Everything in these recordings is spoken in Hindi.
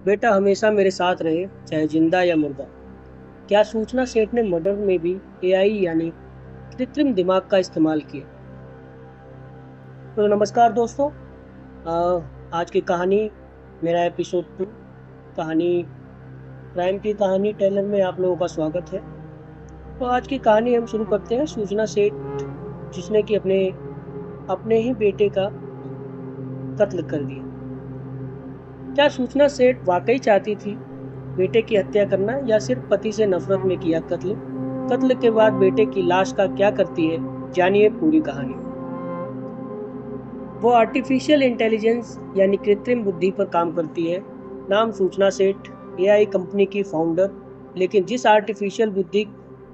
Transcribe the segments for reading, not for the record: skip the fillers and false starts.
बेटा हमेशा मेरे साथ रहे, चाहे जिंदा या मुर्दा। क्या सूचना सेठ ने मर्डर में भी एआई यानी कृत्रिम दिमाग का इस्तेमाल किया? तो नमस्कार दोस्तों। आज की कहानी, मेरा एपिसोड 2 कहानी, क्राइम की कहानी टेलर में आप लोगों का स्वागत है। तो आज की कहानी हम शुरू करते हैं। सूचना सेठ जिसने कि अपने अपने ही बेटे का कत्ल कर दिया। क्या सूचना सेठ वाकई चाहती थी बेटे की हत्या करना, या सिर्फ पति से नफरत में किया कत्ल? कत्ल के बाद बेटे की लाश का क्या करती है, जानिए पूरी कहानी। वो आर्टिफिशियल इंटेलिजेंस यानी कृत्रिम बुद्धि पर काम करती है। नाम सूचना सेठ, एआई कंपनी की फाउंडर। लेकिन जिस आर्टिफिशियल बुद्धि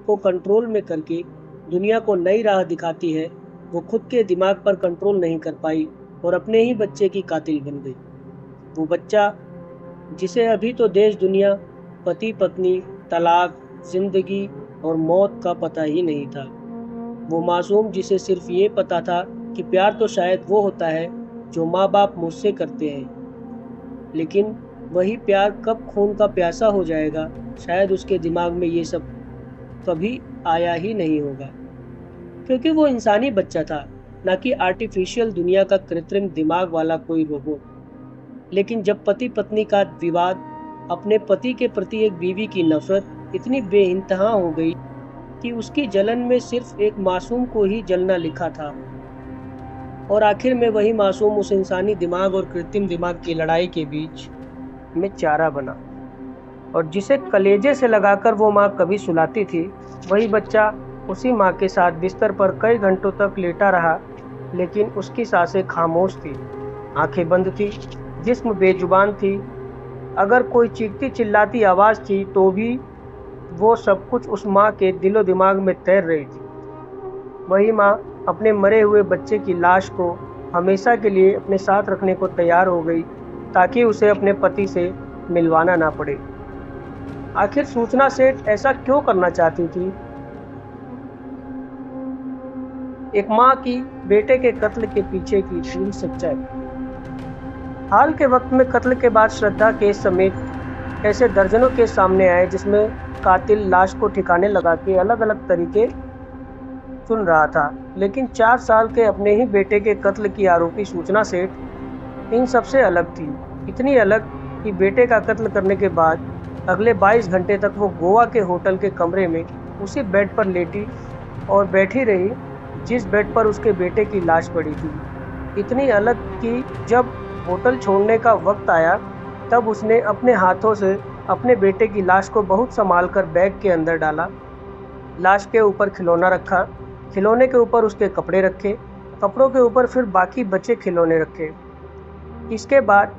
को कंट्रोल में करके दुनिया को नई राह दिखाती है, वो खुद के दिमाग पर कंट्रोल नहीं कर पाई और अपने ही बच्चे की कातिल बन गई। वो बच्चा जिसे अभी तो देश दुनिया, पति पत्नी, तलाक, जिंदगी और मौत का पता ही नहीं था। वो मासूम जिसे सिर्फ ये पता था कि प्यार तो शायद वो होता है जो माँ बाप मुझसे करते हैं, लेकिन वही प्यार कब खून का प्यासा हो जाएगा, शायद उसके दिमाग में ये सब कभी आया ही नहीं होगा, क्योंकि वो इंसानी बच्चा था, ना कि आर्टिफिशियल दुनिया का कृत्रिम दिमाग वाला कोई रोबोट। लेकिन जब पति पत्नी का विवाद, अपने पति के प्रति एक बीवी की नफरत इतनी बेइंतहा हो गई कि उसकी जलन में सिर्फ एक मासूम को ही जलना लिखा था, और आखिर में वही मासूम उस इंसानी दिमाग और कृत्रिम दिमाग की लड़ाई के बीच में चारा बना, और जिसे कलेजे से लगाकर वो माँ कभी सुलाती थी, वही बच्चा उसी माँ के साथ बिस्तर पर कई घंटों तक लेटा रहा। लेकिन उसकी सांसें खामोश थी, आंखें बंद थी, जिस्म बेजुबान थी। अगर कोई चीखती चिल्लाती आवाज़ थी तो भी वो सब कुछ उस माँ के दिलो दिमाग में तैर रही थी। वही माँ अपने मरे हुए बच्चे की लाश को हमेशा के लिए अपने साथ रखने को तैयार हो गई, ताकि उसे अपने पति से मिलवाना ना पड़े। आखिर सूचना सेठ ऐसा क्यों करना चाहती थी? एक माँ की बेटे के कत्ल के पीछे की पूरी सच्चाई। हाल के वक्त में कत्ल के बाद श्रद्धा केस समेत ऐसे दर्जनों केस सामने आए, जिसमें कातिल लाश को ठिकाने लगा के अलग अलग तरीके चुन रहा था। लेकिन 4 साल के अपने ही बेटे के कत्ल की आरोपी सूचना सेठ इन सबसे अलग थी। इतनी अलग कि बेटे का कत्ल करने के बाद अगले 22 घंटे तक वो गोवा के होटल के कमरे में उसी बेड पर लेटी और बैठी रही जिस बेड पर उसके बेटे की लाश पड़ी थी। इतनी अलग कि जब होटल छोड़ने का वक्त आया, तब उसने अपने हाथों से अपने बेटे की लाश को बहुत संभाल कर बैग के अंदर डाला। लाश के ऊपर खिलौना रखा, खिलौने के ऊपर उसके कपड़े रखे, कपड़ों के ऊपर फिर बाकी बचे खिलौने रखे। इसके बाद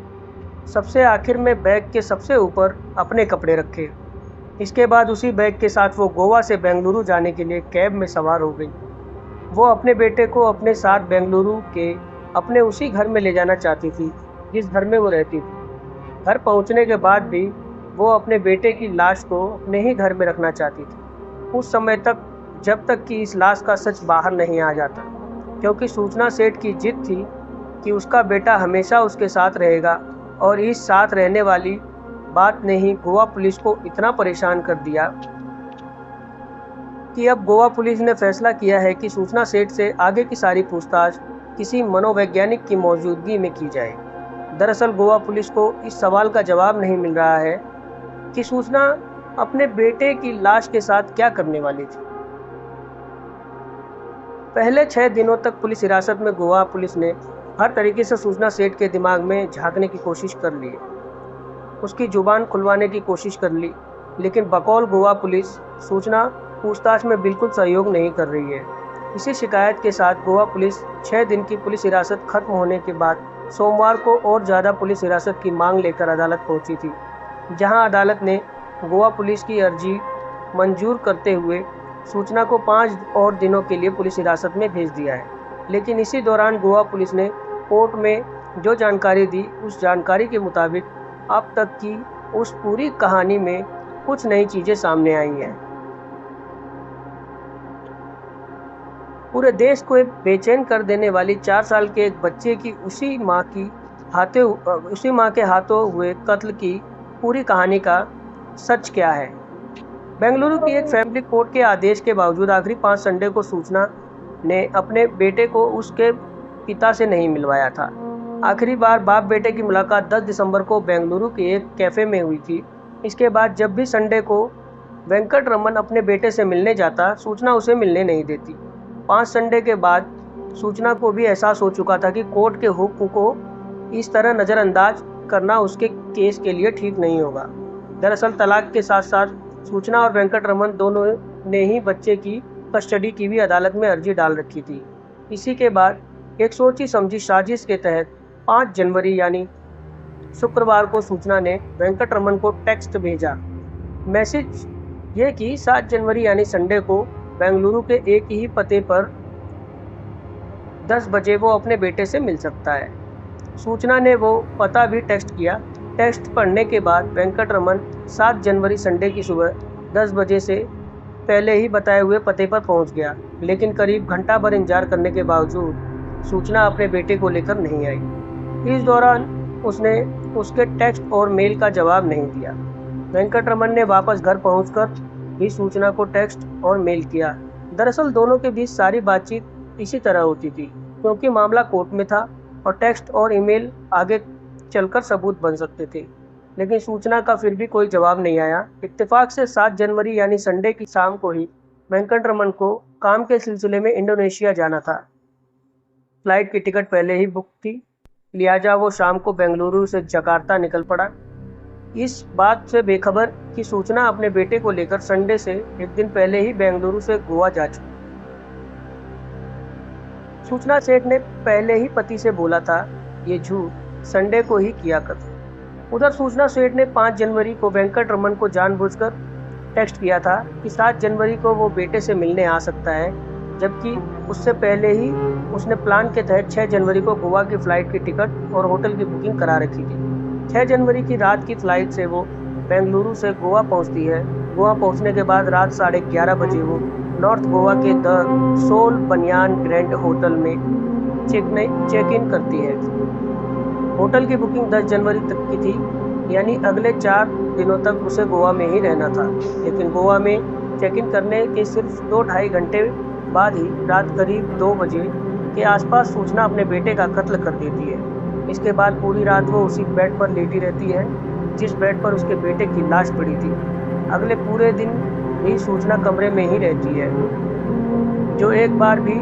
सबसे आखिर में बैग के सबसे ऊपर अपने कपड़े रखे। इसके बाद उसी बैग के साथ वो गोवा से बेंगलुरु जाने के लिए कैब में सवार हो गई। वो अपने बेटे को अपने साथ बेंगलुरु के अपने उसी घर में ले जाना चाहती थी जिस घर में वो रहती थी। घर पहुंचने के बाद भी वो अपने बेटे की लाश को अपने ही घर में रखना चाहती थी, उस समय तक जब तक कि इस लाश का सच बाहर नहीं आ जाता, क्योंकि सूचना सेठ की जिद थी कि उसका बेटा हमेशा उसके साथ रहेगा। और इस साथ रहने वाली बात ने ही गोवा पुलिस को इतना परेशान कर दिया कि अब गोवा पुलिस ने फैसला किया है कि सूचना सेठ से आगे की सारी पूछताछ किसी मनोवैज्ञानिक की मौजूदगी में की जाए। दरअसल गोवा पुलिस को इस सवाल का जवाब नहीं मिल रहा है कि सूचना अपने बेटे की लाश के साथ क्या करने वाली थी। पहले 6 दिनों तक पुलिस हिरासत में गोवा पुलिस ने हर तरीके से सूचना सेठ के दिमाग में झांकने की कोशिश कर ली, उसकी जुबान खुलवाने की कोशिश कर ली, लेकिन बकौल गोवा पुलिस सूचना पूछताछ में बिल्कुल सहयोग नहीं कर रही है। इसी शिकायत के साथ गोवा पुलिस 6 दिन की पुलिस हिरासत खत्म होने के बाद सोमवार को और ज़्यादा पुलिस हिरासत की मांग लेकर अदालत पहुंची थी, जहां अदालत ने गोवा पुलिस की अर्जी मंजूर करते हुए सूचना को 5 और दिनों के लिए पुलिस हिरासत में भेज दिया है। लेकिन इसी दौरान गोवा पुलिस ने कोर्ट में जो जानकारी दी, उस जानकारी के मुताबिक अब तक की उस पूरी कहानी में कुछ नई चीज़ें सामने आई हैं। पूरे देश को एक बेचैन कर देने वाली 4 साल के एक बच्चे की उसी माँ के हाथों हुए कत्ल की पूरी कहानी का सच क्या है। बेंगलुरु की एक फैमिली कोर्ट के आदेश के बावजूद आखिरी 5 संडे को सूचना ने अपने बेटे को उसके पिता से नहीं मिलवाया था। आखिरी बार बाप बेटे की मुलाकात 10 दिसंबर को बेंगलुरु के एक कैफ़े में हुई थी। इसके बाद जब भी संडे को वेंकट रमन अपने बेटे से मिलने जाता, सूचना उसे मिलने नहीं देती। 5 संडे के बाद सूचना को भी एहसास हो चुका था कि कोर्ट के हुक्म को इस तरह नज़रअंदाज करना उसके केस के लिए ठीक नहीं होगा। दरअसल तलाक के साथ साथ सूचना और वेंकट रमन दोनों ने ही बच्चे की कस्टडी की भी अदालत में अर्जी डाल रखी थी। इसी के बाद एक सोची समझी साजिश के तहत 5 जनवरी यानी शुक्रवार को सूचना ने वेंकट रमन को टेक्स्ट भेजा। मैसेज ये कि 7 जनवरी यानी संडे को बेंगलुरु के एक ही पते पर 10 बजे वो अपने बेटे से मिल सकता है। सूचना ने वो पता भी टेक्स्ट किया। टेक्स्ट पढ़ने के बाद वेंकट रमन 7 जनवरी संडे की सुबह 10 बजे से पहले ही बताए हुए पते पर पहुंच गया, लेकिन करीब घंटा भर इंतजार करने के बावजूद सूचना अपने बेटे को लेकर नहीं आई। इस दौरान उसने उसके टेक्स्ट और मेल का जवाब नहीं दिया। वेंकट रमन ने वापस घर पहुंचकर भी सूचना को टेक्स्ट और मेल किया। दरअसल दोनों के बीच सारी बातचीत इसी तरह होती थी, क्योंकि मामला कोर्ट में था और टेक्स्ट और ईमेल आगे चलकर सबूत बन सकते थे। लेकिन सूचना का फिर भी कोई जवाब नहीं आया। इत्तेफाक से 7 जनवरी यानी संडे की शाम को ही वेंकट रमन को काम के सिलसिले में इंडोनेशिया जाना था। फ्लाइट की टिकट पहले ही बुक थी, लिहाजा वो शाम को बेंगलुरु से जकार्ता निकल पड़ा, इस बात से बेखबर कि सूचना अपने बेटे को लेकर संडे से एक दिन पहले ही बेंगलुरु से गोवा जा चुकी। सूचना सेठ ने पहले ही पति से बोला था ये झूठ संडे को ही किया कर। उधर सूचना सेठ ने 5 जनवरी को वेंकट रमन को जानबूझकर टेक्स्ट किया था कि 7 जनवरी को वो बेटे से मिलने आ सकता है, जबकि उससे पहले ही उसने प्लान के तहत 6 जनवरी को गोवा की फ़्लाइट की टिकट और होटल की बुकिंग करा रखी थी। 6 जनवरी की रात की फ़्लाइट से वो बेंगलुरु से गोवा पहुंचती है। गोवा पहुंचने के बाद रात 11:30 बजे वो नॉर्थ गोवा के द सोल बनियान ग्रैंड होटल में चेक इन करती है। होटल की बुकिंग 10 जनवरी तक की थी, यानी अगले 4 दिनों तक उसे गोवा में ही रहना था। लेकिन गोवा में चेक इन करने के सिर्फ 2-2.5 घंटे बाद ही रात करीब 2 बजे के आसपास सूचना अपने बेटे का कत्ल कर देती है। इसके बाद पूरी रात वो उसी बेड पर लेटी रहती है जिस बेड पर उसके बेटे की लाश पड़ी थी। अगले पूरे दिन भी सूचना कमरे में ही रहती है, जो एक बार भी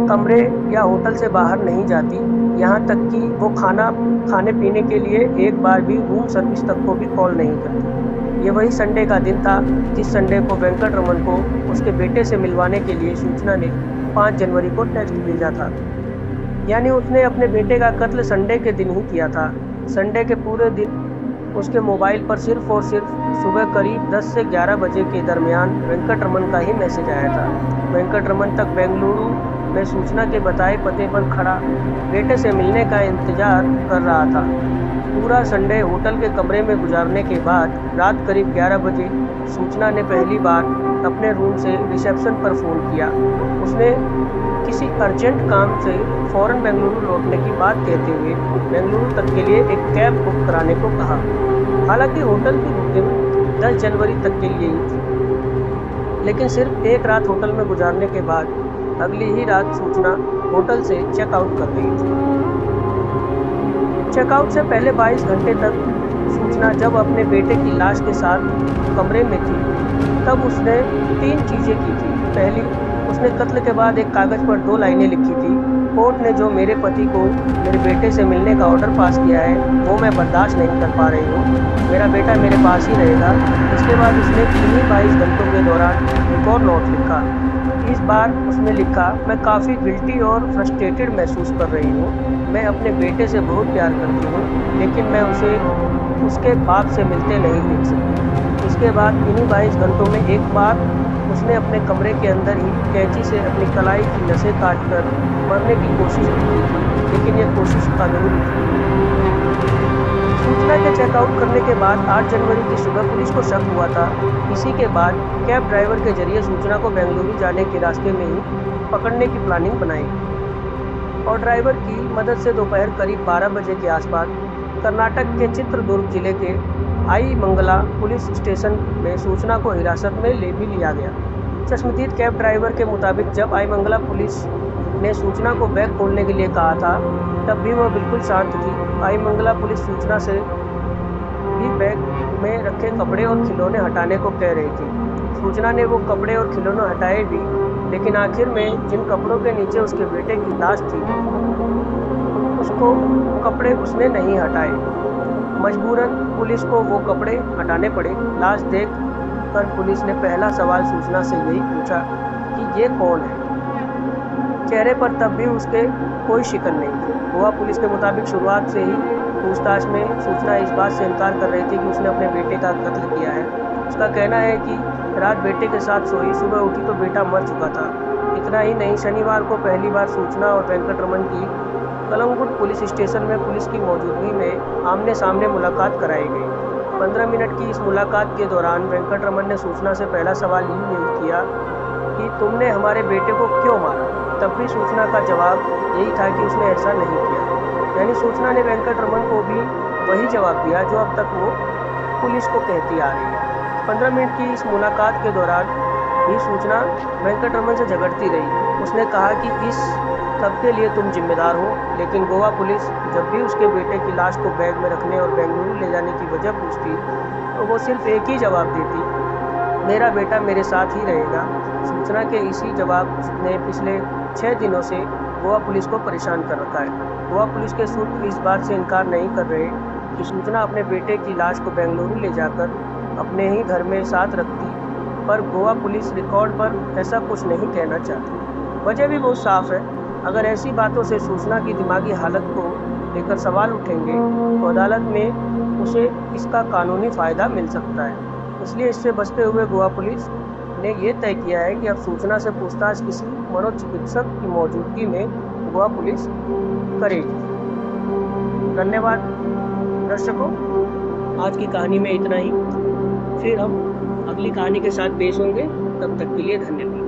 कमरे या होटल से बाहर नहीं जाती, यहाँ तक कि वो खाने पीने के लिए एक बार भी रूम सर्विस तक को भी कॉल नहीं करती। ये वही संडे का दिन था जिस संडे को वेंकट रमन को उसके बेटे से मिलवाने के लिए सूचना ने 5 जनवरी को टेक्स्ट भेजा था। यानी उसने अपने बेटे का कत्ल संडे के दिन ही किया था। संडे के पूरे दिन उसके मोबाइल पर सिर्फ और सिर्फ सुबह करीब 10 से 11 बजे के दरमियान वेंकट रमन का ही मैसेज आया था। वेंकट रमन तक बेंगलुरु में सूचना के बताए पते पर खड़ा बेटे से मिलने का इंतजार कर रहा था। पूरा संडे होटल के कमरे में गुजारने के बाद रात करीब 11 बजे सूचना ने पहली बार अपने रूम से रिसेप्शन पर फ़ोन किया। उसने किसी अर्जेंट काम से फ़ौरन बेंगलुरु लौटने की बात कहते हुए बेंगलुरु तक के लिए एक कैब बुक कराने को कहा। हालांकि होटल की बुकिंग 10 जनवरी तक के लिए ही थी, लेकिन सिर्फ एक रात होटल में गुजारने के बाद अगली ही रात सूचना होटल से चेकआउट कर रही थी। चेकआउट से पहले 22 घंटे तक सूचना जब अपने बेटे की लाश के साथ कमरे में थी, तब उसने 3 चीज़ें की थी। पहली, उसने कत्ल के बाद एक कागज़ पर 2 लाइनें लिखी थी। कोर्ट ने जो मेरे पति को मेरे बेटे से मिलने का ऑर्डर पास किया है वो मैं बर्दाश्त नहीं कर पा रही हूँ, मेरा बेटा मेरे पास ही रहेगा। इसके बाद उसने इन्हीं 22 घंटों के दौरान एक और नोट लिखा। इस बार उसने लिखा, मैं काफ़ी गिल्टी और फ्रस्ट्रेटेड महसूस कर रही हूँ। मैं अपने बेटे से बहुत प्यार करती हूँ, लेकिन मैं उसे उसके बाप से मिलते नहीं देख सकती। इसके बाद इन्हीं 22 घंटों में एक बार उसने अपने कमरे के अंदर ही कैंची से अपनी कलाई की नसें काटकर मरने की कोशिश की थी, लेकिन यह कोशिश अधूरी थी। सूचना के चेकआउट करने के बाद 8 जनवरी की सुबह पुलिस को शक हुआ था। इसी के बाद कैब ड्राइवर के जरिए सूचना को बेंगलुरु जाने के रास्ते में ही पकड़ने की प्लानिंग बनाई और ड्राइवर की मदद से दोपहर करीब 12 बजे के आसपास कर्नाटक के चित्रदुर्ग जिले के आई मंगला पुलिस स्टेशन में सूचना को हिरासत में ले भी लिया गया। चश्मदीद कैब ड्राइवर के मुताबिक जब आई मंगला पुलिस ने सूचना को बैग खोलने के लिए कहा था तब भी वह बिल्कुल शांत थी। आई मंगला पुलिस सूचना से भी बैग में रखे कपड़े और खिलौने हटाने को कह रही थी। सूचना ने वो कपड़े और खिलौने हटाए भी, लेकिन आखिर में जिन कपड़ों के नीचे उसके बेटे की लाश थी उसको कपड़े उसने नहीं हटाए। मजबूरन पुलिस को वो कपड़े हटाने पड़े। लाश देख कर पुलिस ने पहला सवाल सूचना से यही पूछा कि ये कौन है। चेहरे पर तब भी उसके कोई शिकन नहीं थी। गोवा पुलिस के मुताबिक शुरुआत से ही पूछताछ में सूचना इस बात से इनकार कर रही थी कि उसने अपने बेटे का कत्ल किया है। उसका कहना है कि रात बेटे के साथ सोई, सुबह उठी तो बेटा मर चुका था। इतना ही नहीं, शनिवार को पहली बार सूचना और वेंकटरमन की कलंगुट पुलिस स्टेशन में पुलिस की मौजूदगी में आमने सामने मुलाकात कराई गई। 15 मिनट की इस मुलाकात के दौरान वेंकटरमन ने सूचना से पहला सवाल यही किया कि तुमने हमारे बेटे को क्यों मारा। तब भी सूचना का जवाब यही था कि उसने ऐसा नहीं किया। यानी सूचना ने वेंकटरमन को भी वही जवाब दिया जो अब तक वो पुलिस को कहती आ रही है। 15 मिनट की इस मुलाकात के दौरान भी सूचना वेंकटरमन से झगड़ती रही। उसने कहा कि इस सब के लिए तुम जिम्मेदार हो, लेकिन गोवा पुलिस जब भी उसके बेटे की लाश को बैग में रखने और बेंगलुरु ले जाने की वजह पूछती तो वो सिर्फ एक ही जवाब देती, मेरा बेटा मेरे साथ ही रहेगा। सूचना के इसी जवाब ने पिछले 6 दिनों से गोवा पुलिस को परेशान कर रखा है। गोवा पुलिस के सूत्र इस बात से इनकार नहीं कर रहे कि सूचना अपने बेटे की लाश को बेंगलुरु ले जाकर अपने ही घर में साथ रखती, पर गोवा पुलिस रिकॉर्ड पर ऐसा कुछ नहीं कहना चाहती। वजह भी बहुत साफ है। अगर ऐसी बातों से सूचना की दिमागी हालत को लेकर सवाल उठेंगे तो अदालत में उसे इसका कानूनी फ़ायदा मिल सकता है। इसलिए इससे बचते हुए गोवा पुलिस ने ये तय किया है कि अब सूचना से पूछताछ किसी मनोचिकित्सक की मौजूदगी में गोवा पुलिस करेगी। धन्यवाद दर्शकों, आज की कहानी में इतना ही। फिर हम अगली कहानी के साथ पेश होंगे। तब तक के लिए धन्यवाद।